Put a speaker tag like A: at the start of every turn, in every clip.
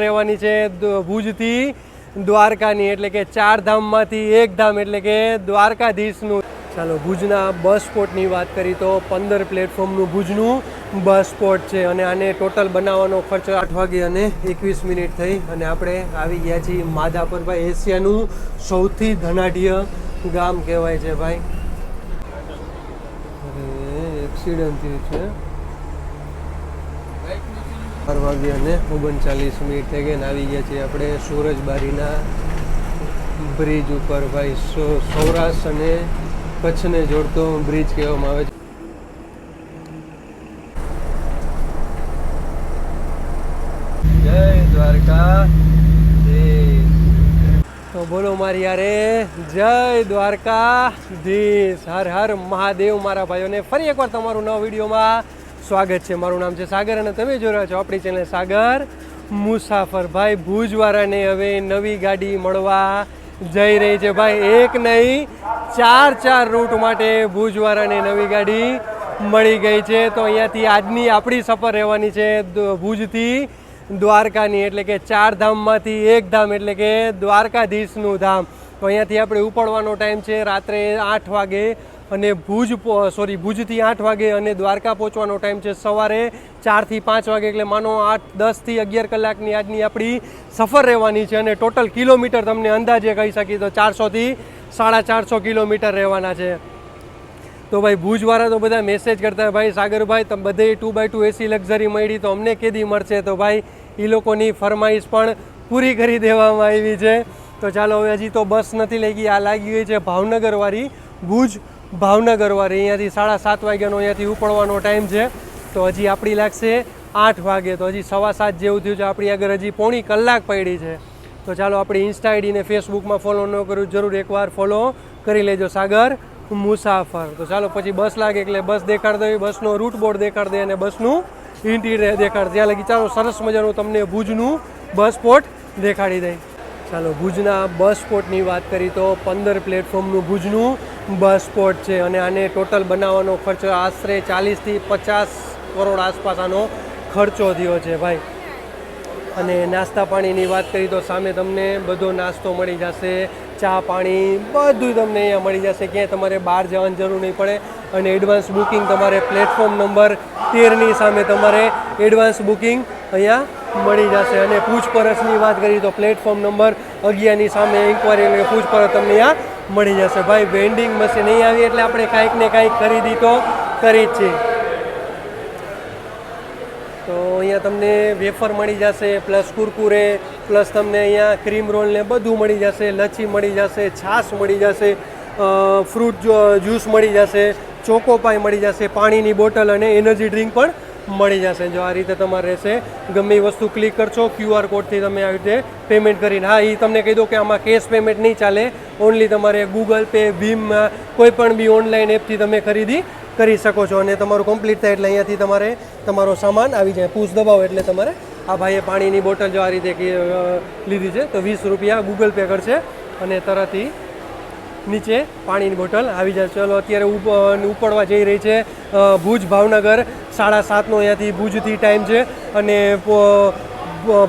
A: રહેવાની છે ભુજથી દ્વારકાની, એટલે કે 4 ધામમાંથી એક ધામ એટલે કે દ્વારકાધીશનું. ચાલો ભુજના બસ સ્પોટની વાત કરી તો 15 પ્લેટફોર્મનું ભુજનું બસ સ્પોટ છે અને આને ટોટલ બનાવવાનો ખર્ચ 8 વાગે અને 21 મિનિટ થઈ અને આપણે આવી ગયા છીએ માધાપર. ભાઈ એશિયાનું સૌથી ધનાઢ્ય ગામ કહેવાય છે ભાઈ. એક્સિડન્ટ થયું છે. 4 વાગે અને 39 મિનિટ થઈ ગઈ અને આવી ગયા છીએ આપણે સુરજબારીના બ્રિજ ઉપર. ભાઈ સૌરાષ્ટ્ર અને કચ્છને જોડતો બ્રિજ કહેવામાં આવે છે. જય દ્વારકા. તો બોલો મારી યારે જય દ્વારકાધીશ. હર હર મહાદેવ. મારા ભાઈઓને ફરી એકવાર તમારું નવા વિડીયોમાં સ્વાગત છે. મારું નામ છે સાગર અને તમે જોઈ રહ્યા છો આપણી ચેનલ સાગર મુસાફર. ભાઈ ભુજવાળાને હવે નવી ગાડી મળવા જઈ રહી છે ભાઈ. એક નહીં 4 રૂટ માટે ભુજવાળાને નવી ગાડી મળી ગઈ છે. તો અહીંયાથી આજની આપણી સફર રહેવાની છે ભુજથી દ્વારકાની, એટલે કે 4 ધામમાંથી એક ધામ એટલે કે દ્વારકાધીશનું ધામ. તો અહીંયાથી આપણે ઉપડવાનો ટાઈમ છે રાત્રે 8 વાગે અને ભુજથી 8 વાગે અને દ્વારકા પહોંચવાનો ટાઈમ છે સવારે 4 થી 5 વાગે. એટલે માનો 10 થી 11 કલાકની આજની આપણી સફર રહેવાની છે અને ટોટલ કિલોમીટર તમને અંદાજે કહી શકીએ તો 400 થી 450 કિલોમીટર રહેવાના છે. તો ભાઈ ભુજવાળા તો બધા મેસેજ કરતા ભાઈ સાગરભાઈ તમે બધે 2x2 એસી લક્ઝરી મળી તો અમને કેદી મળશે. તો ભાઈ એ લોકોની ફરમાઈશ પણ પૂરી કરી દેવામાં આવી છે. તો ચાલો હવે હજી તો બસ નથી લઈ ગઈ. આ લાગી ગઈ છે ભાવનગરવાળી, ભુજ ભાવનગરવાળી. અહીંયાથી 7:30 વાગ્યાનો અહીંયાથી ઉપડવાનો ટાઈમ છે. તો હજી આપણી લાગશે 8 વાગે. તો હજી 7:15 જેવું થયું છે. આપણી આગળ હજી પોણી કલાક પડી છે. તો ચાલો આપણી ઇન્સ્ટા આઈડીને ફેસબુકમાં ફોલો ન કર્યું જરૂર એકવાર ફોલો કરી લેજો સાગર મુસાફર. તો ચાલો પછી બસ લાગે એટલે બસ દેખાડ દે, બસનો રૂટ બોર્ડ દેખાડ દે અને બસનું ઇન્ટિરિયર દેખાડ દે. ત્યાં લગી ચાલો સરસ મજાનું તમને ભુજનું બસ સ્પોટ દેખાડી દઈ. ચાલો ભુજના બસ સ્પોટની વાત કરી તો 15 પ્લેટફોર્મનું ભુજનું બસ સ્પોટ છે અને આને ટોટલ બનાવવાનો ખર્ચ આશરે 40 થી 50 કરોડ આસપાસ આનો ખર્ચો થયો છે ભાઈ. અને નાસ્તા પાણીની વાત કરી તો સામે તમને બધો નાસ્તો મળી જશે, ચા પાણી બધું તમને અહીંયા મળી જશે. ક્યાંય તમારે બહાર જવાની જરૂર નહીં પડે. અને એડવાન્સ બુકિંગ તમારે પ્લેટફોર્મ નંબર 13ની સામે તમારે એડવાન્સ બુકિંગ અહીંયા મળી જશે. અને પૂછપરછની વાત કરીએ તો પ્લેટફોર્મ નંબર 11ની સામે ઇન્કવાયરી એટલે પૂછપરછ તમને અહીંયા મળી જશે. ભાઈ વેન્ડિંગ મશીન નહીં આવી એટલે આપણે કાંઈક ને કાંઈક ખરીદી તો કરી જ છીએ. તો અહીંયા તમને વેફર મળી જશે, પ્લસ કુરકુરે, પ્લસ તમને અહીંયા ક્રીમ રોલ ને બધું મળી જશે. લચ્છી મળી જશે, છાશ મળી જશે, ફ્રૂટ જ્યુસ મળી જશે, ચોકોપાઈ મળી જશે, પાણીની બોટલ અને એનર્જી ડ્રિંક પણ મળી જશે. જો આ રીતે તમારે રહેશે. ગમે એ વસ્તુ ક્લિક કરશો QR કોડથી તમે આવી રીતે પેમેન્ટ કરીને. હા, એ તમને કહી દો કે આમાં કેશ પેમેન્ટ નહીં ચાલે. ઓનલી તમારે ગૂગલ પે, ભીમ, કોઈ પણ બી ઓનલાઈન એપથી તમે ખરીદી કરી શકો છો. અને તમારું કમ્પ્લીટ થાય એટલે અહીંયાથી તમારે તમારો સામાન આવી જાય. પૂછ દબાવો એટલે તમારે આ ભાઈએ પાણીની બોટલ જો આ રીતે લીધી છે તો 20 રૂપિયા ગૂગલ પે કરશે અને તરતથી નીચે પાણીની બોટલ આવી જાય. ચલો અત્યારે ઉપડવા જઈ રહી છે ભુજ ભાવનગર. 7:30નો અહીંયાથી ભુજથી ટાઈમ છે અને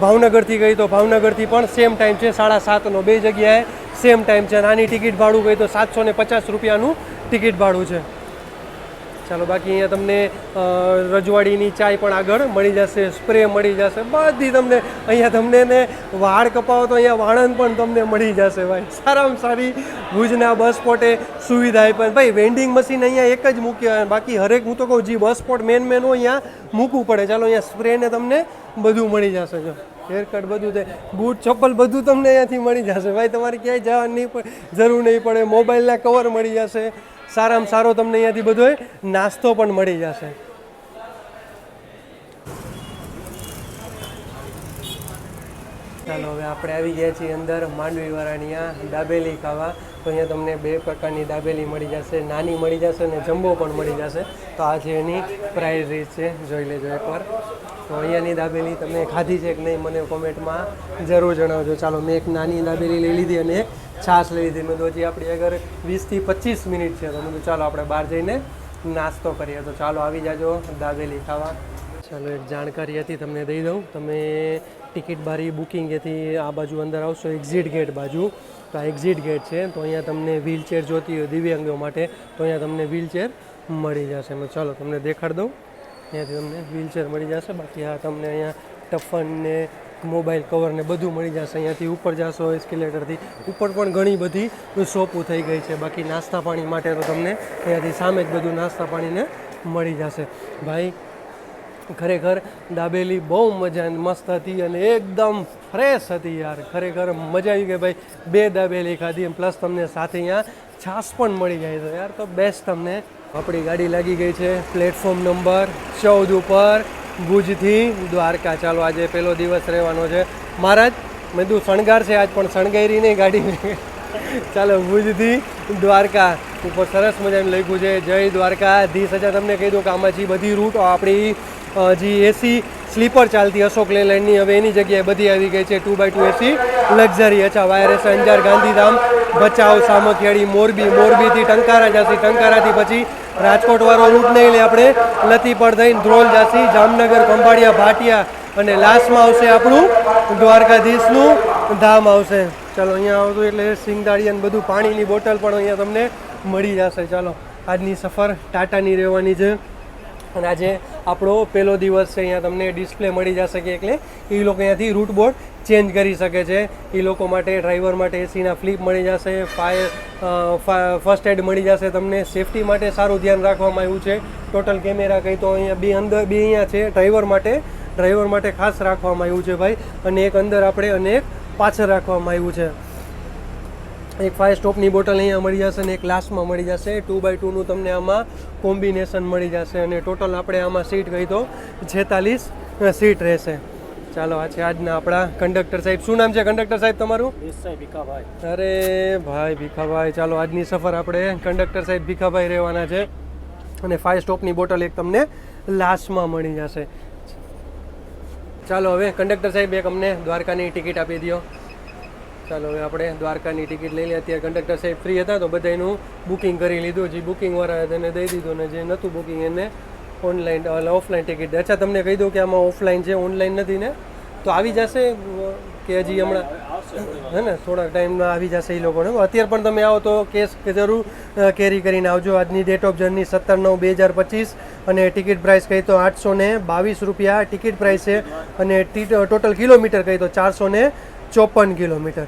A: ભાવનગરથી ગઈ તો ભાવનગરથી પણ સેમ ટાઈમ છે 7:30નો. બે જગ્યાએ સેમ ટાઈમ છે. નાની ટિકિટ ભાડું ગઈ તો 750 રૂપિયાનું ટિકિટ ભાડું છે. ચાલો બાકી અહીંયા તમને રજવાડીની ચાય પણ આગળ મળી જશે, સ્પ્રે મળી જશે, બધી તમને અહીંયા તમને ને વાળ કપાવો તો અહીંયા વાળંદ પણ તમને મળી જશે ભાઈ. સારામાં સારી ભુજના બસ સ્પોટે સુવિધા પણ ભાઈ વેન્ડિંગ મશીન અહીંયા એક જ મૂક્યા. બાકી હરેક હું તો કહું જે બસ સ્પોટ મેન હોય અહીંયા મૂકવું પડે. ચાલો અહીંયા સ્પ્રે ને તમને બધું મળી જશે. જો હેરકટ બધું છે, બૂટ ચપ્પલ બધું તમને અહીંયાથી મળી જશે ભાઈ. તમારે ક્યાંય જવાની જરૂર નહીં પડે. મોબાઈલના કવર મળી જશે. સારામાં સારો તમને અહીંયાથી બધો નાસ્તો પણ મળી જશે. ચાલો હવે આપણે આવી ગયા છીએ અંદર માંડવીવાળાની અહીંયા દાબેલી ખાવા. તો અહીંયા તમને 2 પ્રકારની દાબેલી મળી જશે, નાની મળી જશે અને જમ્બો પણ મળી જશે. તો આ છે એની પ્રાઇસ રીત છે, જોઈ લેજો એકવાર. તો અહીંયાની દાબેલી તમે ખાધી છે કે નહીં મને કોમેન્ટમાં જરૂર જણાવજો. ચાલો મેં એક નાની દાબેલી લઈ લીધી અને એક છાશ લઈ લીધી. મેં તો હજી આપણી આગળ 20 થી 25 મિનિટ છે. તો મેં ચાલો આપણે બહાર જઈને નાસ્તો કરીએ. તો ચાલો આવી જાજો દાબેલી ખાવા. ચાલો એક જાણકારી હતી તમને દઈ દઉં. તમે ટિકિટ બારી બુકિંગ એથી આ બાજુ અંદર આવશો એક્ઝિટ ગેટ બાજુ, તો આ એક્ઝિટ ગેટ છે. તો અહીંયા તમને વ્હીલચેર જોતી હોય દિવ્યાંગો માટે તો અહીંયા તમને વ્હીલચેર મળી જશે. મેં ચાલો તમને દેખાડ દઉં, અહીંયાથી તમને વ્હીલચેર મળી જશે. બાકી આ તમને અહીંયા ટફન ને મોબાઈલ કવર ને બધું મળી જશે. અહીંયાથી ઉપર જશો એસ્કેલેટરથી ઉપર પણ ઘણી બધી શોપો થઈ ગઈ છે. બાકી નાસ્તા પાણી માટે તો તમને અહીંયાથી સામે જ બધું નાસ્તા પાણીને મળી જશે. ભાઈ ખરેખર દાબેલી બહુ મજા મસ્ત હતી અને એકદમ ફ્રેશ હતી યાર. ખરેખર મજા આવી ગઈ ભાઈ. 2 દાબેલી ખાધી પ્લસ તમને સાથે અહીંયા છાશ પણ મળી જાય છે યાર, તો બેસ્ટ. તમને આપણી ગાડી લાગી ગઈ છે પ્લેટફોર્મ નંબર 14 ઉપર ભુજથી દ્વારકા. ચાલો આજે પહેલો દિવસ રહેવાનો છે. મહારાજ મેં કીધું શણગાર છે આજ, પણ શણગારી નહીં ગાડી. ચાલો ભુજથી દ્વારકા ઉપર સરસ મજાનું લખ્યું છે જય દ્વારકાધીશ. અચ્છા તમને કહી દઉં કે આમાં જે બધી રૂટ આપણી જે એસી સ્લીપર ચાલતી અશોક લેલેન્ડની હવે એની જગ્યાએ બધી આવી ગઈ છે 2x2 એસી લક્ઝરી. અચ્છા વાયરસ અંજાર ગાંધીધામ ભચાઉ સામખિયાળી મોરબી, મોરબીથી ટંકારા જશી, ટંકારાથી પછી રાજકોટ વાળો રૂટ નહીં લે આપણે લતીપડ થઈને ધ્રોલ જશી, જામનગર ખંભાળિયા ભાટિયા અને લાસ્ટમાં આવશે આપણું દ્વારકાધીશનું ધામ આવશે. ચાલો અહીંયા આવતું એટલે સિંગદાળી અને બધું પાણીની બોટલ પણ અહીંયા તમને મળી જશે. ચાલો આજની સફર ટાટાની રહેવાની છે અને આજે આપણો પહેલો દિવસ છે. અહીંયા તમને ડિસ્પ્લે મળી જશે કે એટલે એ લોકો અહીંયાથી રૂટ બોર્ડ ચેન્જ કરી શકે છે. એ લોકો માટે ડ્રાઈવર માટે એસીના ફ્લિપ મળી જશે, ફર્સ્ટ એડ મળી જશે તમને. સેફટી માટે સારું ધ્યાન રાખવામાં આવ્યું છે. ટોટલ કેમેરા કહી તો અહીંયા બે અહીંયા છે ડ્રાઈવર માટે ખાસ રાખવામાં આવ્યું છે ભાઈ. અને એક અંદર આપણે અને એક પાછળ રાખવામાં આવ્યું છે. એક 5 સ્ટોપની બોટલ અહીંયા મળી જશે અને એક લાસ્ટમાં મળી જશે. 2x2નું તમને આમાં કોમ્બિનેશન મળી જશે અને ટોટલ આપણે આમાં સીટ કહી તો 46 સીટ રહેશે. ચાલો આ છે આજના આપણા કંડક્ટર સાહેબ. શું નામ છે કંડક્ટર સાહેબ તમારું? ભીખાભાઈ. અરે ભાઈ ભીખાભાઈ. ચાલો આજની સફર આપણે કંડક્ટર સાહેબ ભીખાભાઈ રહેવાના છે અને 5 સ્ટોપની બોટલ એક તમને લાસ્ટમાં મળી જશે. ચાલો હવે કંડક્ટર સાહેબ એક અમને દ્વારકાની ટિકિટ આપી દો. ચાલો હવે આપણે દ્વારકાની ટિકિટ લઈ લઈએ. અત્યારે કંડક્ટર સાહેબ ફ્રી હતા તો બધાનું બુકિંગ કરી લીધું. જે બુકિંગવાળા હતા એને દઈ દીધું ને જે નહોતું બુકિંગ એને ઓનલાઈન ઓફલાઈન ટિકિટ. અચ્છા તમને કહી દઉં કે આમાં ઓફલાઈન છે, ઓનલાઈન નથી ને, તો આવી જશે કે હજી હમણાં હે ને થોડાક ટાઈમમાં આવી જશે એ લોકોને. અત્યારે પણ તમે આવો તો કેશ જરૂર કેરી કરીને આવજો. આજની ડેટ ઓફ જર્ની 17/9/2025 અને ટિકિટ પ્રાઇસ કહી તો 822 રૂપિયા ટિકિટ પ્રાઇસ છે અને ટોટલ કિલોમીટર કહી તો 454 કિલોમીટર.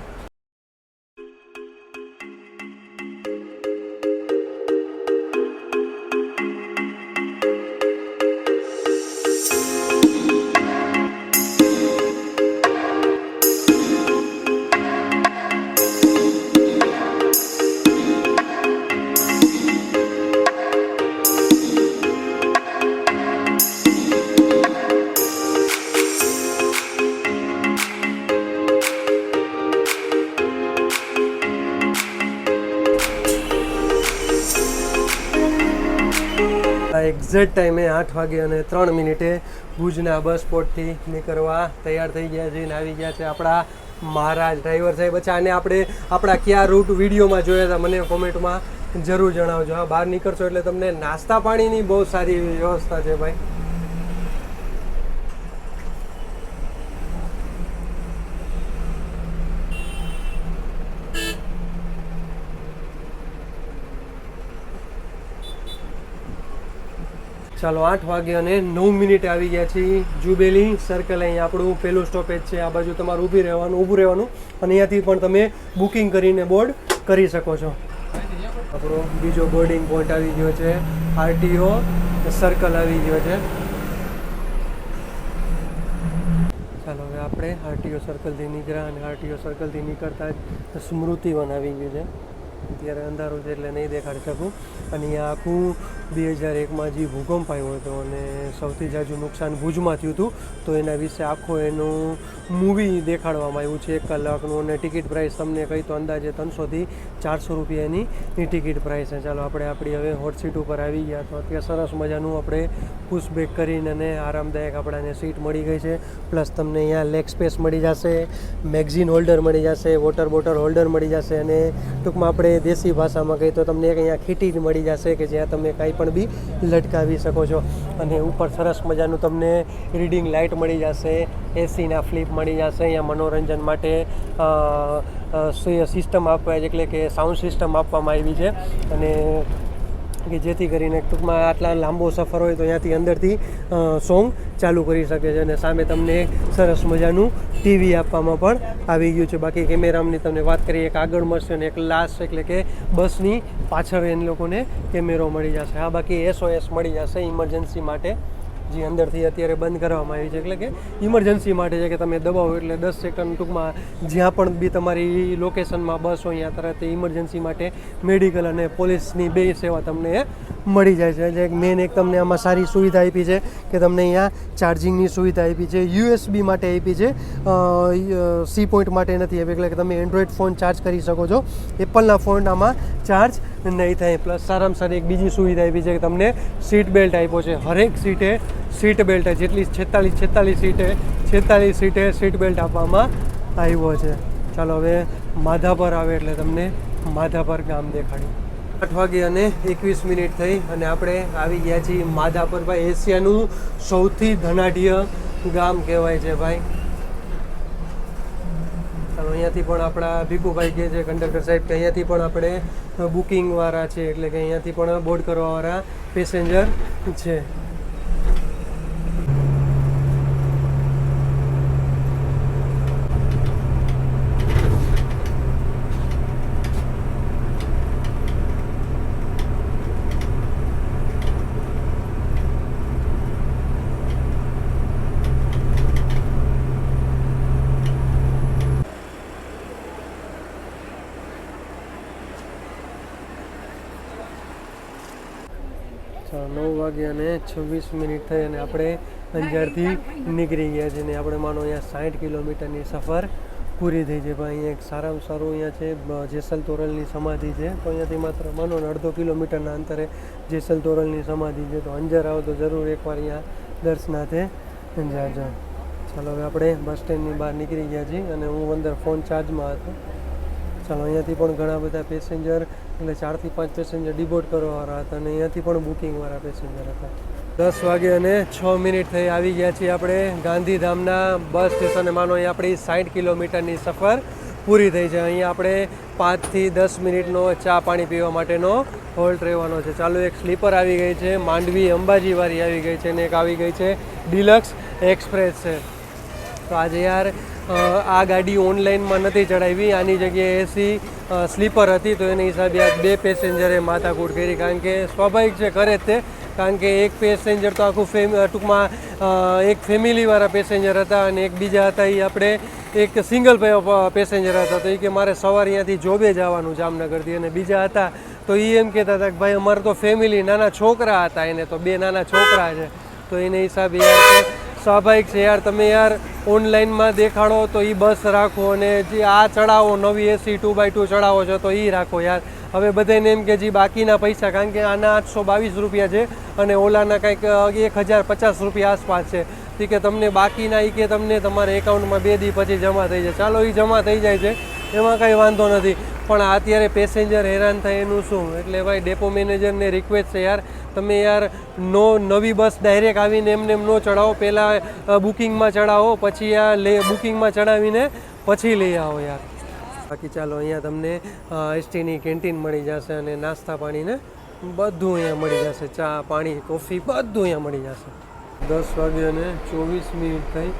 A: એક્ઝેક્ટ ટાઈમે 8 વાગે અને 3 મિનિટે ભુજના બસ સ્પોટથી નીકળવા તૈયાર થઈ ગયા છે અને આવી ગયા છે આપણા મહારાજ ડ્રાઈવર સાહેબ. અચ્છા અને આપણે આપણા કયા રૂટ વિડીયોમાં જોયા હતા મને કોમેન્ટમાં જરૂર જણાવજો. હા બહાર નીકળશો એટલે તમને નાસ્તા પાણીની બહુ સારી વ્યવસ્થા છે ભાઈ. ચાલો 8 વાગે અને 9 મિનિટે આવી ગયા છીએ જુબેલી સર્કલ. અહીં આપણું પહેલું સ્ટોપેજ છે. આ બાજુ તમારે ઊભું રહેવાનું અને અહીંયાથી પણ તમે બુકિંગ કરીને બોર્ડ કરી શકો છો. આપણો બીજો બોર્ડિંગ પોઈન્ટ આવી ગયો છે. આરટીઓ સર્કલ આવી ગયો છે. ચાલો હવે આપણે આરટીઓ સર્કલથી નીકળ્યા અને આરટીઓ સર્કલથી નીકળતા જ સ્મૃતિવન આવી ગયું છે. અત્યારે અંધારું છે એટલે નહીં દેખાડી શકું. અને અહીંયા આખું 2001માં જે ભૂકંપ આવ્યો હતો અને સૌથી જાજુ નુકસાન ભુજમાં થયું હતું તો એના વિશે આખો એનું મૂવી દેખાડવામાં આવ્યું છે 1 કલાકનું. અને ટિકિટ પ્રાઇસ તમને કહી તો અંદાજે 300 થી 400 રૂપિયાની ટિકિટ પ્રાઇસ છે. ચાલો આપણે આપણી હવે હોટ સીટ ઉપર આવી ગયા તો અત્યારે સરસ મજાનું આપણે પુશ બેક કરીને અને આરામદાયક આપણાને સીટ મળી ગઈ છે. પ્લસ તમને અહીંયા લેગ સ્પેસ મળી જશે, મેગઝીન હોલ્ડર મળી જશે, વોટર બોટલ હોલ્ડર મળી જશે અને ટૂંકમાં આપણે દેશી ભાષામાં કહીએ તો તમને એક અહીંયા ખીટી મળી મળી જશે કે જ્યાં તમે કાંઈ પણ બી લટકાવી શકો છો. અને ઉપર સરસ મજાનું તમને રીડિંગ લાઇટ મળી જશે, એસીના ફ્લિપ મળી જશે. અહીંયા મનોરંજન માટે સિસ્ટમ આપવા એટલે કે સાઉન્ડ સિસ્ટમ આપવામાં આવી છે. અને કે જેથી કરીને ટૂંકમાં આટલા લાંબો સફર હોય તો ત્યાંથી અંદરથી સોંગ ચાલુ કરી શકે છે. અને સામે તમને સરસ મજાનું ટીવી આપવામાં પણ આવી ગયું છે. બાકી કેમેરાની તમને વાત કરીએ, એક આગળ મળશે અને એક લાસ્ટ એટલે કે બસની પાછળ એ લોકોને કેમેરો મળી જશે. હા, બાકી SOS મળી જશે ઇમરજન્સી માટે, જે અંદરથી અત્યારે બંધ કરવામાં આવી છે. એટલે કે ઇમરજન્સી માટે છે કે તમે દબાવો એટલે 10 સેકન્ડ ટૂંકમાં જ્યાં પણ બી તમારી લોકેશનમાં બસ હોય ત્યાં તરત ઇમરજન્સી માટે મેડિકલ અને પોલીસની બે સેવા તમને મળી જાય છે. એટલે એક મેન એક તમને આમાં સારી સુવિધા આપી છે કે તમને અહીંયા ચાર્જિંગની સુવિધા આપી છે, USB માટે આપી છે, C પોઈન્ટ માટે નથી આપી. એટલે કે તમે એન્ડ્રોઈડ ફોન ચાર્જ કરી શકો છો, એપલના ફોન આમાં ચાર્જ નહીં થાય. પ્લસ સારામાં સારી એક બીજી સુવિધા આપી છે કે તમને સીટ બેલ્ટ આપ્યો છે. હરેક સીટે સીટ બેલ્ટ જેટલી 46 સીટે સીટ બેલ્ટ આપવામાં આવ્યો છે. ચાલો હવે માધાપર આવે એટલે તમને માધાપર ગામ દેખાડ્યું. 8:21 થઈ અને આપણે આવી ગયા છીએ માધાપર. ભાઈ એશિયાનું સૌથી ધનાઢ્ય ગામ કહેવાય છે ભાઈ. ચાલો અહીંયાથી પણ આપણા ભીખુભાઈ કહે છે કંડક્ટર સાહેબ કે અહીંયાથી પણ આપણે બુકિંગવાળા છે, એટલે કે અહીંયાથી પણ બોર્ડ કરવાવાળા પેસેન્જર છે. 9:26 થઈ અને આપણે અંજારથી નીકળી ગયા છીએ. ને આપણે માનો અહીંયા 60 કિલોમીટરની સફર પૂરી થઈ છે. પણ અહીંયા એક સારામાં સારું અહીંયા છે જેસલ તોરલની સમાધિ છે. તો અહીંયાથી માત્ર માનો ને 1.5 કિલોમીટરના અંતરે જેસલ તોરલની સમાધિ છે. તો અંજાર આવો તો જરૂર એકવાર અહીંયા દર્શનાર્થે જાજો. ચાલો હવે આપણે બસ સ્ટેન્ડની બહાર નીકળી ગયા છીએ અને હું અંદર ફોન ચાર્જમાં હતો. ચાલો અહીંયાથી પણ ઘણા બધા પેસેન્જર એટલે 4 થી 5 પેસેન્જર ડિબોર્ડ કરવાવાળા હતા અને અહીંયાથી પણ બુકિંગવાળા પેસેન્જર હતા. 10:06 થઈ આવી ગયા છીએ આપણે ગાંધીધામના બસ સ્ટેશને. માનો અહીં આપણી 60 કિલોમીટરની સફર પૂરી થઈ છે. અહીંયા આપણે 5 થી 10 મિનિટનો ચા પાણી પીવા માટેનો હોલ્ટ રહેવાનો છે. ચાલો એક સ્લીપર આવી ગઈ છે, માંડવી અંબાજીવાળી આવી ગઈ છે અને એક આવી ગઈ છે ડિલક્સ એક્સપ્રેસ છે. તો આજે યાર આ ગાડી ઓનલાઈનમાં નથી ચડાવી, આની જગ્યાએ એસી સ્લીપર હતી તો એના હિસાબે આ 2 પેસેન્જરે માથાકૂટ કરી. કારણ કે સ્વાભાવિક છે કરે જ તે, કારણ કે એક પેસેન્જર તો આખું ટૂંકમાં એક ફેમિલીવાળા પેસેન્જર હતા અને એક બીજા હતા એ આપણે એક સિંગલ પેસેન્જર હતા. તો એ કે મારે સવારે અહીંયાથી જોબે જવાનું જામનગરથી, અને બીજા હતા તો એ એમ કહેતા હતા કે ભાઈ અમારે તો ફેમિલી, નાના છોકરા હતા એને, તો 2 નાના છોકરા છે. તો એને હિસાબે યાર સ્વાભાવિક છે યાર, તમે યાર ઓનલાઈનમાં દેખાડો તો એ બસ રાખો અને જે આ ચડાવો નવી એસી 2x2 ચડાવો છો તો એ રાખો યાર. હવે બધાને એમ કે જે બાકીના પૈસા, કારણ કે આના 822 રૂપિયા છે અને ઓલાના કંઈક 1050 રૂપિયા આસપાસ છે. એ કે તમને બાકીના એ કે તમને તમારા એકાઉન્ટમાં 2 દી પછી જમા થઈ જાય. ચાલો એ જમા થઈ જાય છે, એમાં કંઈ વાંધો નથી. પણ અત્યારે પેસેન્જર હેરાન થાય એનું શું? એટલે ભાઈ ડેપો મેનેજરને રિક્વેસ્ટ છે યાર, તમે યાર નવી બસ ડાયરેક્ટ આવીને એમને એમ ન ચડાવો, પહેલાં બુકિંગમાં ચડાવો, પછી આ બુકિંગમાં ચડાવીને પછી લઈ આવો યાર. બાકી ચાલો અહીંયા તમને એસટીની કેન્ટીન મળી જશે અને નાસ્તા પાણીને બધું અહીંયા મળી જશે, ચા પાણી કોફી બધું અહીંયા મળી જશે. 10:24 થઈ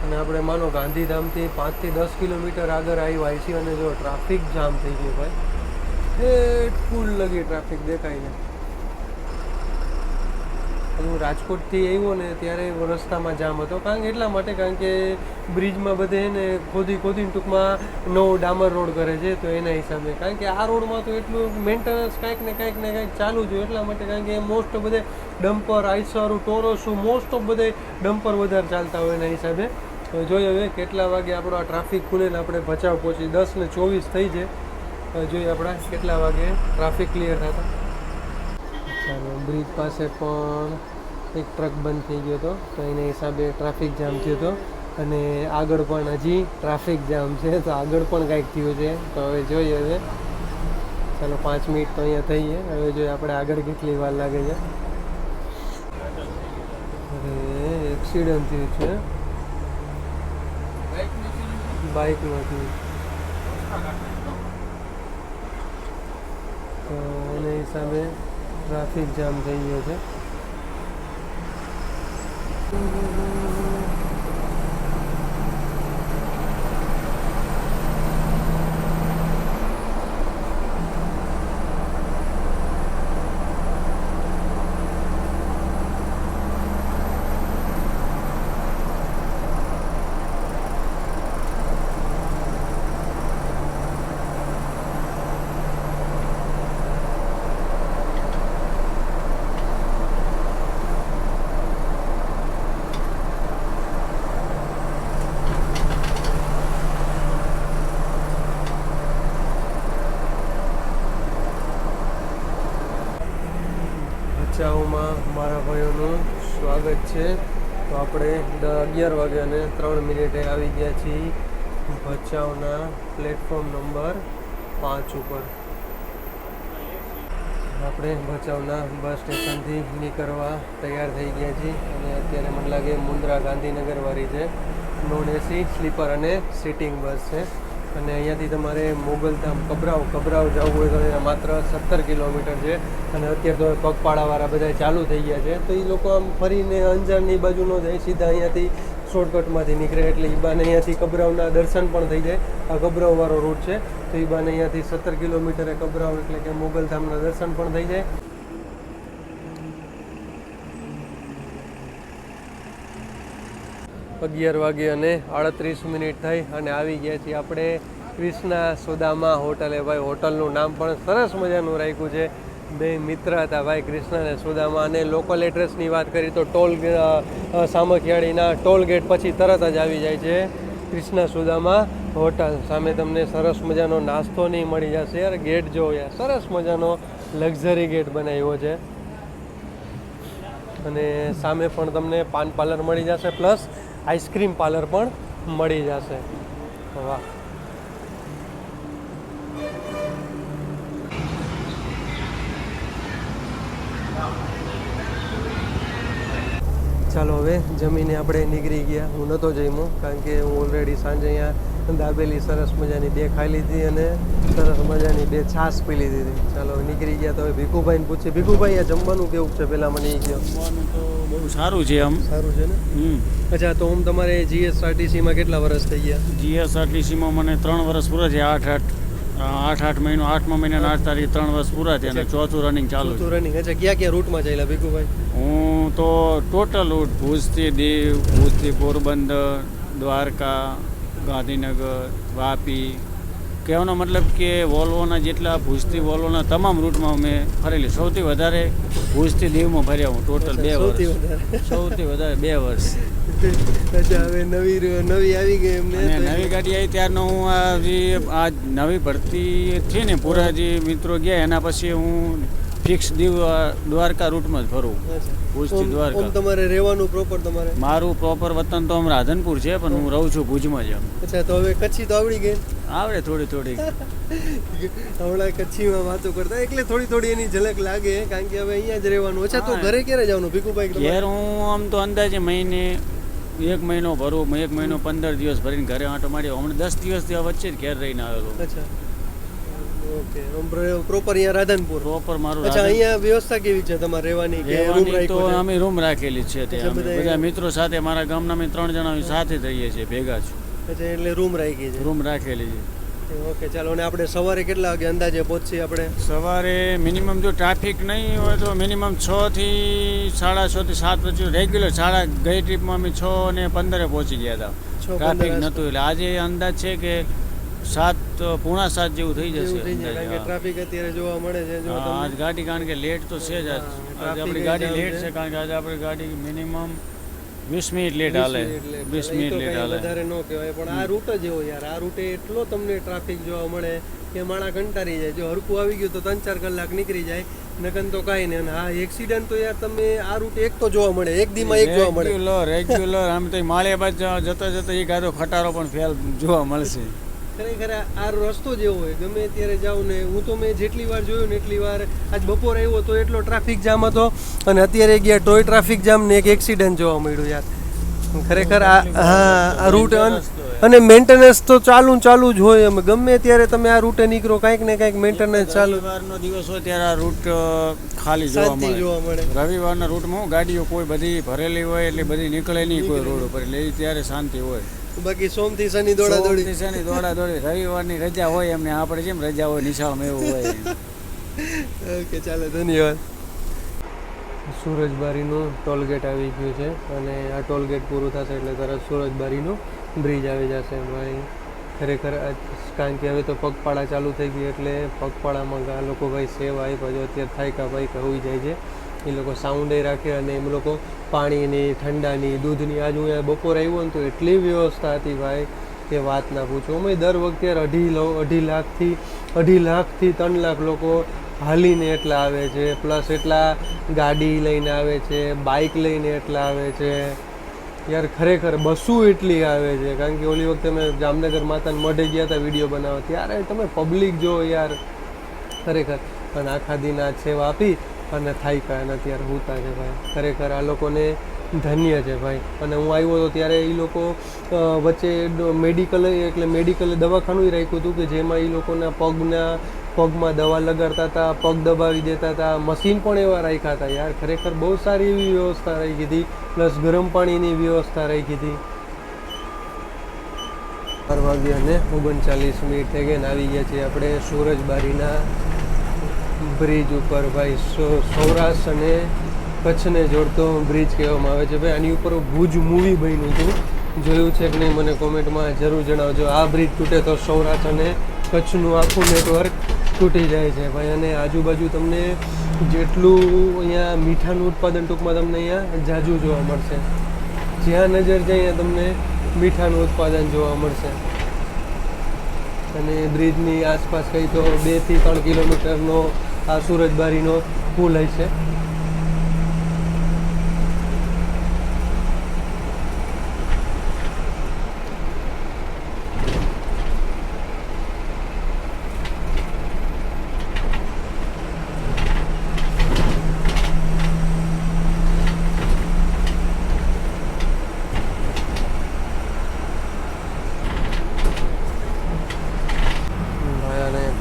A: અને આપણે માનો ગાંધીધામથી 5 થી 10 કિલોમીટર આગળ આવ્યા છીએ અને જો ટ્રાફિક જામ થઈ ગયું ભાઈ, ફૂલ લગી ટ્રાફિક દેખાય છે. હું રાજકોટથી આવ્યો ને ત્યારે રસ્તામાં જામ હતો, એટલા માટે કારણ કે બ્રિજમાં બધે ને ખોદીને ટૂંકમાં નવો ડામર રોડ કરે છે તો એના હિસાબે. કારણ કે આ રોડમાં તો એટલું મેન્ટેનન્સ કાંઈક ને કાંઈક ચાલુ જ હોય, એટલા માટે. કારણ કે મોસ્ટ બધે ડમ્પર, આઈસર, ટોરોસું મોસ્ટ ઓફ બધે ડમ્પર વધારે ચાલતા હોય એના હિસાબે. તો જોઈએ હવે કેટલા વાગે આપણો આ ટ્રાફિક ખુલે ને આપણે ભચાઉ પહોંચી. 10:24 થઈ છે. જોઈએ આપણા કેટલા વાગે ટ્રાફિક ક્લિયર થતા. ચાલો બ્રિજ પાસે પણ એક ટ્રક બંધ થઈ ગયો હતો તો એના હિસાબે ટ્રાફિક જામ થયો હતો અને આગળ પણ હજી ટ્રાફિક જામ છે, તો આગળ પણ કાંઈક થયું છે. તો હવે જોઈએ હવે ચાલો 5 મિનિટ તો અહીંયા થઈ છે. હવે જોઈએ આપણે આગળ કેટલી વાર લાગે છે. અરે એક્સિડન્ટ થયું છે બાઇકમાંથી, તો એના હિસાબે ટ્રાફિક જામ થઈ ગયો છે. ભચાઉમાં મારા ભાઈઓનું સ્વાગત છે. તો આપણે 11 વાગે અને 3 મિનિટે આવી ગયા છીએ ભચાઉના પ્લેટફોર્મ નંબર 5 ઉપર. આપણે ભચાઉના બસ સ્ટેશનથી નીકળવા તૈયાર થઈ ગયા છીએ અને અત્યારે મને લાગે મુન્દ્રા ગાંધીનગરવાળી છે. નોન એસી સ્લીપર અને સિટિંગ બસ છે. અને અહીંયાથી તમારે મોગલધામ કબરાવ જવું હોય તો અહીંયા માત્ર 17 કિલોમીટર છે. અને અત્યારે તો પગપાળાવાળા બધા ચાલુ થઈ ગયા છે, તો એ લોકો આમ ફરીને અંજારની બાજુ ન જાય, સીધા અહીંયાથી શોર્ટકટમાંથી નીકળે, એટલે એ બાને અહીંયાથી કબરાવના દર્શન પણ થઈ જાય. આ કબરાવવાળો રૂટ છે, તો એ બાને અહીંયાથી 17 કિલોમીટરે કબરાવ એટલે કે મોગલધામના દર્શન પણ થઈ જાય. અગિયાર વાગે અને 38 મિનિટ થઈ અને આવી ગયા છીએ આપણે ક્રિષ્ના સુદામા હોટલે. ભાઈ હોટલનું નામ પણ સરસ મજાનું રાખ્યું છે. બે મિત્ર હતા ભાઈ, કૃષ્ણ અને સુદામા. અને લોકલ એડ્રેસની વાત કરીએ તો સામખિયાળીના ટોલ ગેટ પછી તરત જ આવી જાય છે કૃષ્ણા સુદામા હોટલ. સામે તમને સરસ મજાનો નાસ્તો નહીં મળી જશે યાર. ગેટ જો યાર સરસ મજાનો લક્ઝરી ગેટ બનાવ્યો છે. અને સામે પણ તમને પાન પાર્લર મળી જશે, પ્લસ આઈસ્ક્રીમ પાર્લર પણ મળી જશે. વાહ, ચાલો હવે જમીને આપણે નીકળી ગયા. હું નહોતો જમ્યો કારણ કે હું ઓલરેડી સાંજે અહીંયા દાબેલી સરસ મજાની 2 ખાઈ લીધી અને સરસ મજાની 2 છાશ પી લીધી હતી. ચાલો નીકળી ગયા. તો હવે ભીખુભાઈને પૂછીએ. ભીખુભાઈ, આ જમવાનું કેવું છે પહેલાં મને એ કહો.
B: જમવાનું તો બહુ સારું છે. આમ
A: સારું છે ને? અચ્છા, તો હું તમારે જીએસઆરટીસીમાં કેટલા વર્ષ થઈ ગયા?
B: જીએસઆરટીસીમાં મને 3 વર્ષ પૂરા છે. 8 મહિનો, 8મા મહિનાના 8 તારીખે 3 વર્ષ પૂરા થયા અને 4થું રનિંગ ચાલુ છે.
A: રનિંગ. અચ્છા, ક્યાં રૂટમાં ચાલ્યા ભીખુભાઈ?
B: હું તો ટોટલ રૂટ ભુજથી દીવ, ભુજથી પોરબંદર, દ્વારકા, ગાંધીનગર, વાપી, કહેવાનો મતલબ કે વોલ્વોના જેટલા ભુજથી વોલ્વોના તમામ રૂટમાં મેં ફરેલી. સૌથી વધારે ભુજથી દીવમાં ફર્યા હું ટોટલ 2 વર્ષ. સૌથી વધારે 2 વર્ષ.
A: અચ્છા, હવે નવી આવી ગઈ એમને?
B: નવી ગાડી આવી ત્યારનો હું આ નવી ભરતી થઈ ને પૂરા જે મિત્રો ગયા એના પછી હું ફિક્સ દીવ દ્વારકા રૂટમાં જ ફરું. ભુજથી દ્વારકા.
A: તમારે રહેવાનું પ્રોપર? તમારે?
B: મારું પ્રોપર વતન તો આમ રાધનપુર છે, પણ હું રહું છું ભુજમાં જ.
A: અચ્છા, તો હવે કચ્છી તો આવડી ગઈ?
B: આવડે થોડી થોડી.
A: હમણાં કચ્છીમાં વાતો કરતા એટલે થોડી એની ઝલક લાગે, કારણ કે હવે અહીંયા જ રહેવાનું. અચ્છા, તો ઘરે ક્યારે જવાનું ભીખુભાઈ?
B: ઘેર હું આમ તો અંદાજે મહિને 1 મહિનો ભરું, 1 મહિનો 15 દિવસ ભરીને ઘરે આંટો માર્યો. હમણાં 10 દિવસથી વચ્ચે જ ઘેર રહીને આવેલો.
A: અચ્છા, ઓકે. પ્રોપર અહીંયા રાધનપુર? પ્રોપર મારું. અચ્છા, અહીંયા વ્યવસ્થા કેવી છે તમારે રહેવાની? કે રૂમ
B: તો અમે રૂમ રાખેલી છે ત્યાં. બધા મિત્રો સાથે, મારા ગામના અમે 3 જણા સાથે જ રહીએ છીએ, ભેગા છું.
A: અચ્છા, એટલે રૂમ રાખી છે? રૂમ
B: રાખેલી છે.
A: ઓકે, ચાલો. અને આપણે સવારે કેટલા વાગે અંદાજે પહોંચીએ આપણે?
B: સવારે મિનિમમ જો ટ્રાફિક નહીં હોય તો મિનિમમ 6 થી 6:30 થી 7 વચ્ચે રેગ્યુલર. ગઈ ટ્રીપમાં અમે 6:15 પહોંચી ગયા હતા. ટ્રાફિક નહોતું. એટલે આજે અંદાજ છે કે 7:45 જેવું થઈ જશે.
A: કારણ કે ટ્રાફિક અત્યારે જોવા મળે છે.
B: આજ ગાડી કારણ કે લેટ તો છે જ. આપણી ગાડી લેટ છે કારણ કે આજે આપણી ગાડી મિનિમમ 20 મિનિટ લેટ હાલે. 20 મિનિટ લેટ હાલે.
A: વધારે ન કહેવાય, પણ આ રૂટ જ એવો યાર. આ રૂટે એટલો તમને ટ્રાફિક જોવા મળે કે માણા કંટાળી જાય. જો હરકું આવી ગયું તો 3-4 કલાક નીકળી જાય, નકન તો કાંઈ નહીં. અને હા, એક્સિડન્ટ તો યાર તમે આ રૂટ એક તો જોવા મળે, એક દીમાં એક જોવા મળે.
B: રેગ્યુલર આમ તો માળિયા બાદ જતા એક આધો ખટારો પણ ફેલ જોવા મળશે.
A: ખરેખર આ રસ્તો જ એવો હોય, ગમે ત્યારે જાઉં ને હું તો મેં જેટલી વાર જોયું ને એટલી વાર. આજ બપોરે આવ્યો તો એટલો ટ્રાફિક જામ હતો અને અત્યારે ગયા તોય ટ્રાફિક જામ ને એક એક્સિડન્ટ જોવા મળ્યું યાર. ખરેખર આ રૂટ અને મેન્ટેનન્સ તો ચાલુ જ હોય. અમે ગમે ત્યારે તમે આ રૂટે નીકળો કાંઈક ને કાંઈક મેન્ટેનન્સ ચાલુ.
B: રવિવારનો દિવસ હોય ત્યારે આ રૂટ ખાલી જોવા મળે. રવિવારના રૂટમાં ગાડીઓ કોઈ બધી ભરેલી હોય એટલે બધી નીકળે નહીં કોઈ રોડ ઉપર, એટલે ત્યારે શાંતિ હોય.
A: બાકી સોમથી શનિ દોડાદોડી
B: રવિવારની રજા હોય એમને, આપણે જેમ રજા હોય નિશાળમાં એવું હોય.
A: ઓકે ચાલો, ધન્યવાદ. સુરજબારીનું ટોલગેટ આવી ગયું છે અને આ ટોલગેટ પૂરું થશે એટલે તરત સુરજબારીનું બ્રિજ આવી જશે ભાઈ. ખરેખર કારણ કે હવે તો પગપાળા ચાલુ થઈ ગઈ એટલે પગપાળામાં આ લોકો ભાઈ સેવા આવી પાછું અત્યારે થાયકા ભાઈ હોઈ જાય છે. એ લોકો સાઉન્ડે રાખે અને એમ લોકો પાણીની, ઠંડાની, દૂધની. આજ હું બપોરે આવ્યો ને તો એટલી વ્યવસ્થા હતી ભાઈ કે વાત ના પૂછો. અમે દર વખતે 2.5 લાખથી 3 લાખ લોકો હાલીને એટલા આવે છે, પ્લસ એટલા ગાડી લઈને આવે છે, બાઇક લઈને એટલા આવે છે યાર. ખરેખર બસો એટલી આવે છે કારણ કે ઓલી વખતે અમે જામનગર માતાને મઢે ગયા હતા વિડીયો બનાવવા, ત્યારે તમે પબ્લિક જો યાર ખરેખર. અને આખા દિન આ સેવા આપી અને થાયકા અને અત્યારે હોતા છે ભાઈ. ખરેખર આ લોકોને ધન્ય છે ભાઈ. અને હું આવ્યો હતો ત્યારે એ લોકો વચ્ચે મેડિકલે દવાખાનું રાખ્યું હતું કે જેમાં એ લોકોના પગમાં દવા લગાડતા હતા, પગ દબાવી દેતા હતા, મશીન પણ એવા રાખ્યા હતા યાર. ખરેખર બહુ સારી એવી વ્યવસ્થા રાખી હતી, પ્લસ ગરમ પાણીની વ્યવસ્થા રાખી હતી. 4:39 થઈ ગઈ ને આવી ગયા છીએ આપણે સુરજબારીના બ્રિજ ઉપર ભાઈ. સૌરાષ્ટ્ર અને કચ્છને જોડતો બ્રિજ કહેવામાં આવે છે ભાઈ. આની ઉપર ભુજ મૂવી બન્યું હતું, જોયું છે કે નહીં મને કોમેન્ટમાં જરૂર જણાવજો. આ બ્રિજ તૂટે તો સૌરાષ્ટ્ર અને કચ્છનું આખું નેટવર્ક તૂટી જાય છે ભાઈ. અને આજુબાજુ તમને જેટલું અહીંયા મીઠાનું ઉત્પાદન ટૂંકમાં તમને અહીંયા જાજુ જોવા મળશે. જ્યાં નજર જાય ત્યાં તમને મીઠાનું ઉત્પાદન જોવા મળશે. અને બ્રિજની આસપાસ કંઈ તો 2 થી 3 કિલોમીટરનો આ સુરજબારીનો પુલ હશે.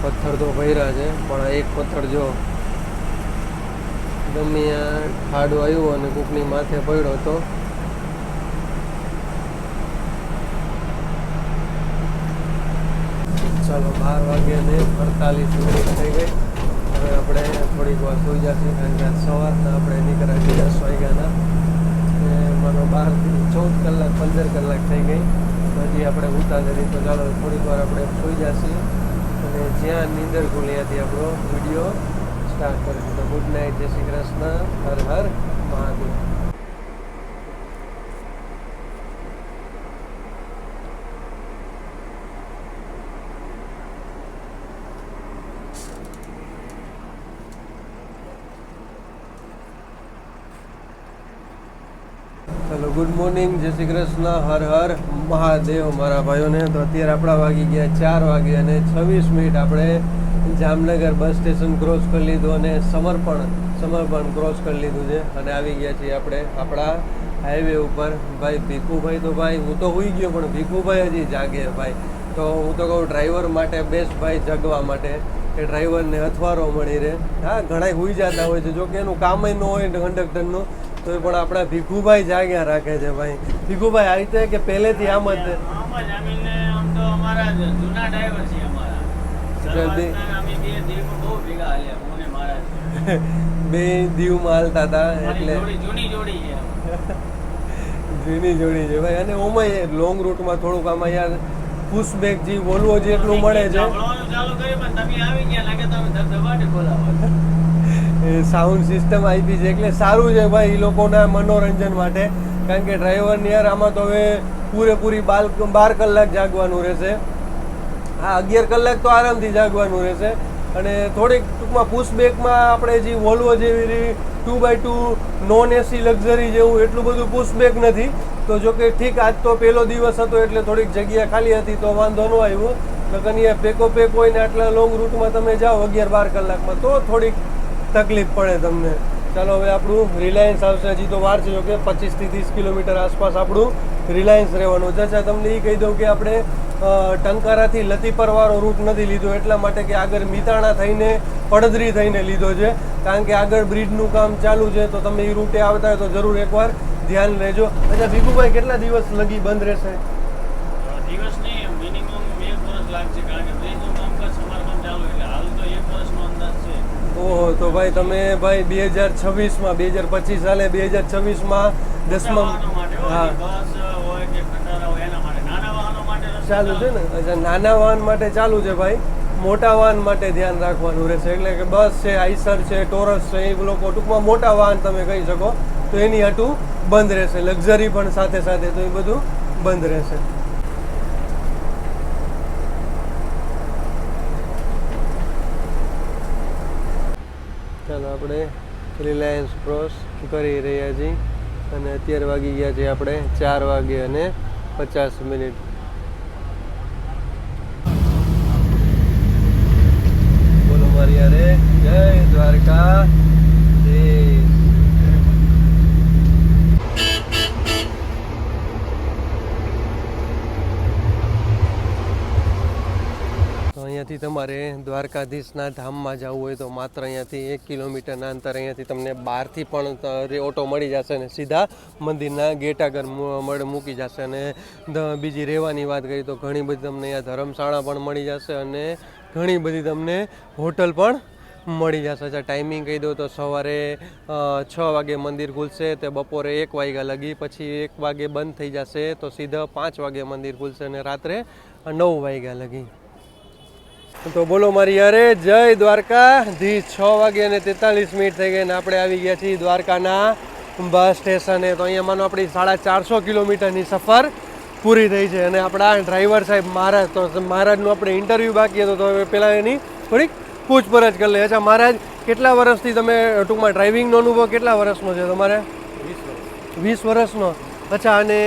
A: પથ્થર તો ભર્યા છે પણ એક પથ્થર જો ગમે ખાડો આવ્યો અને કોકની માથે પડ્યો તો ચાલો 12:48 થઈ ગઈ. હવે આપણે થોડીક વાર સુઈ જશે કારણ કે સવારના આપણે નીકળ્યા છીએ 10 વાગ્યાના. માનો 12 થી 14 કલાક 15 કલાક થઈ ગઈ, હજી આપણે ઉતા કરી. તો ચાલો થોડીક વાર આપણે સુઈ જશે અને જ્યાં નીંદર ખુલી ત્યાંથી આપણો વિડીયો સ્ટાર્ટ કરીશું. તો ગુડ નાઇટ, જય શ્રી કૃષ્ણ, હર હર મહાદેવ. ચલો ગુડ મોર્નિંગ, જય શ્રી કૃષ્ણ, હર હર મહાદેવ મારા ભાઈઓને. તો અત્યારે આપણા વાગી ગયા 4 વાગે અને 26 મિનિટ. આપણે જામનગર બસ સ્ટેશન ક્રોસ કરી લીધું અને સમર્પણ ક્રોસ કરી લીધું છે અને આવી ગયા છીએ આપણે આપણા હાઈવે ઉપર. ભાઈ ભીખુભાઈ તો ભાઈ હું તો હોઈ ગયો પણ ભીખુભાઈ હજી જાગે ભાઈ. તો હું તો કહું ડ્રાઈવર માટે બેસ્ટ ભાઈ જગવા માટે કે ડ્રાઈવરને અથવારો મળી રહે. હા ઘણા હોઈ જતા હોય છે, જો કે એનું કામ ન હોય કંડક્ટરનું તો પણ આપણા ભીખુભાઈ જાગ્યા રાખે છે ભાઈ. ભીખુભાઈ આવી રીતે કે પહેલેથી આમ જ બે દીવમાં હાલતા હતા એટલે જૂની જોડી છે ભાઈ. અને ઓમાં લોંગ રૂટમાં થોડુંક આમાં યાર પુશબેક જે વોલ્વો જેટલું મળે છે. સાઉન્ડ સિસ્ટમ આપી છે એટલે સારું છે ભાઈ એ લોકોના મનોરંજન માટે. કારણ કે ડ્રાઈવરને યાર આમાં તો હવે પૂરેપૂરી 12 કલાક જાગવાનું રહેશે. હા 11 કલાક તો આરામથી જાગવાનું રહેશે. અને થોડીક ટૂંકમાં પુશબેકમાં આપણે જે વોલ્વો જેવી 2x2 નોન એસી લક્ઝરી જેવું એટલું બધું પુશબેક નથી. તો જો કે ઠીક આજ તો પહેલો દિવસ હતો એટલે થોડીક જગ્યા ખાલી હતી તો વાંધો ન આવ્યો. લગન પેકો પેક હોય ને આટલા લોંગ રૂટમાં તમે જાઓ 11-12 કલાકમાં તો થોડીક તકલીફ પડે તમને. ચાલો હવે આપણું રિલાયન્સ આવશે, હજી તો વાર છે જો કે 25 થી 30 કિલોમીટર આસપાસ આપણું રિલાયન્સ રહેવાનું છે. અચ્છા તમને એ કહી દઉં કે આપણે ટંકારાથી લતીપરવાળો રૂટ નથી લીધો એટલા માટે કે આગળ મિતાણા થઈને પડદરી થઈને લીધો છે, કારણ કે આગળ બ્રિજનું કામ ચાલુ છે. તો તમે એ રૂટે આવતા હોય તો જરૂર એકવાર ધ્યાન લેજો. અચ્છા ભીખુભાઈ કેટલા દિવસ લગી બંધ રહેશે?
B: દિવસ નહીં, મિનિમમ 1 વર્ષ લાગશે, કારણ કે બ્રિજનું કામકાજ સમારકામ ચાલુ, એટલે હાલ તો 1 વર્ષનો અંદાજ છે.
A: ઓહો, તો ભાઈ તમે ભાઈ 2026માં 2025 હાલે 2026માં 10મા હા ચાલુ છે ને? અચ્છા નાના વાહન માટે ચાલુ છે ભાઈ, મોટા વાહન માટે ધ્યાન રાખવાનું રહેશે. એટલે કે બસ છે, આઈસર છે, ટોરસ છે, એ લોકો ટૂંકમાં મોટા વાહન તમે કહી શકો તો એની હાટું બંધ રહેશે. લક્ઝરી પણ સાથે સાથે, તો એ બધું બંધ રહેશે. ચાલો આપણે રિલાયન્સ ક્રોસ કરી રહ્યા છીએ અને અત્યારે વાગી ગયા છે આપણે 4:50. બોલો મારી યારે જય દ્વારકા. અહીંયાથી તમારે દ્વારકાધીશના ધામમાં જવું હોય તો માત્ર અહીંયાથી 1 કિલોમીટરના અંતર અહીંયાથી તમને બહારથી પણ ઓટો મળી જશે અને સીધા મંદિરના ગેટ આગળ મૂકી જશે. અને બીજી રહેવાની વાત કરીએ તો ઘણી બધી તમને અહીંયા ધર્મશાળા પણ મળી જશે અને ઘણી બધી તમને હોટલ પણ મળી જશે. ટાઈમિંગ કહી દો તો સવારે 6 વાગે મંદિર ખુલશે, તે બપોરે 1 વાગ્યા લગી, પછી 1 વાગે બંધ થઈ જશે તો સીધા 5 વાગે મંદિર ખુલશે અને રાત્રે 9 વાગ્યા લગી. તો બોલો મારી યારે જય દ્વારકાધીશ. 6:43 થઈ ગઈ અને આપણે આવી ગયા છીએ દ્વારકાના બસ સ્ટેશને. તો અહીંયા માનો આપણી 450 કિલોમીટરની સફર પૂરી થઈ છે અને આપણા ડ્રાઈવર સાહેબ મહારાજ, તો મહારાજનું આપણે ઇન્ટરવ્યૂ બાકી હતો તો હવે પહેલાં એની થોડીક પૂછપરછ કરી લઈએ. અચ્છા મહારાજ, કેટલા વર્ષથી તમે ટૂંકમાં ડ્રાઇવિંગનો અનુભવ કેટલા વર્ષનો છે તમારે? 20 વર્ષનો. અચ્છા, અને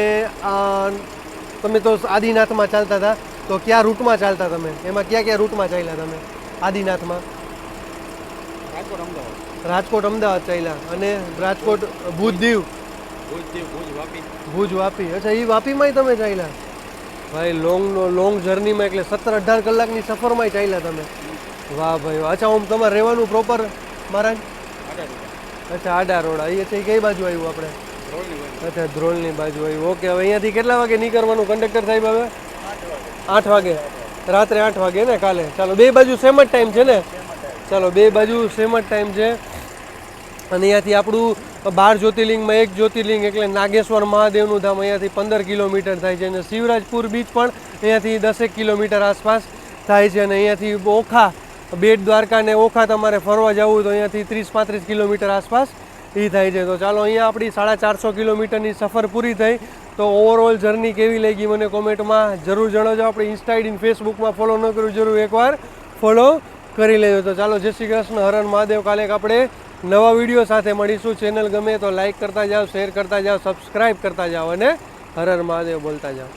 A: તમે તો આદિનાથમાં ચાલતા હતા, તો કયા રૂટમાં ચાલતા તમે? એમાં કયા રૂટમાં ચાલ્યા તમે આદિનાથમાં? રાજકોટ અમદાવાદ ચાલ્યા અને રાજકોટ ભુજ દીવ, ભુજ વાપી. અચ્છા, એ વાપીમાંય તમે ચાલ્યા ભાઈ? લોંગ જર્નીમાં એટલે 17-18 કલાકની સફરમાં ચાલ્યા તમે? વાહ ભાઈ વાહ. અચ્છા, તમારે રહેવાનું પ્રોપર મહારાજ? અચ્છા, આડારોડા. એ છે કઈ બાજુ આવ્યું આપણે? અચ્છા, ધ્રોલની બાજુ આવ્યું. ઓકે, હવે અહીંયાથી કેટલા વાગે નીકળવાનું કંડક્ટર સાહેબ? હવે 8 વાગે, રાત્રે 8 વાગે ને કાલે? ચાલો, બે બાજુ સેમ જ ટાઈમ છે ને? ચાલો, બે બાજુ સેમ જ ટાઈમ છે. અને અહીંયાથી આપણું 12 જ્યોતિર્લિંગમાં એક જ્યોતિર્લિંગ એટલે નાગેશ્વર મહાદેવનું ધામ અહીંયાથી 15 કિલોમીટર થાય છે અને શિવરાજપુર બીચ પણ અહીંયાથી 10 કિલોમીટર આસપાસ થાય છે. અને અહીંયાથી ઓખા, બેટ દ્વારકા ને ઓખા તમારે ફરવા જવું તો અહીંયાથી 30-35 કિલોમીટર આસપાસ એ થાય છે. તો ચાલો, અહીંયા આપણી 450 કિલોમીટરની સફર પૂરી થઈ. તો ઓવરઓલ જર્ની કેવી લાગી મને કોમેન્ટમાં જરૂર જણાવજો. આપણે ઇન્સ્ટા આઈડી ફેસબુકમાં ફોલો ન કર્યું જરૂર એકવાર ફોલો કરી લેજો. તો ચાલો, જય શ્રી કૃષ્ણ, હર હર મહાદેવ. કાલે આપણે નવા વિડીયો સાથે મળીશું. ચેનલ ગમે તો લાઈક કરતા જાઓ, શેર કરતા જાઓ, સબસ્ક્રાઈબ કરતા જાઓ અને હર હર મહાદેવ બોલતા જાઓ.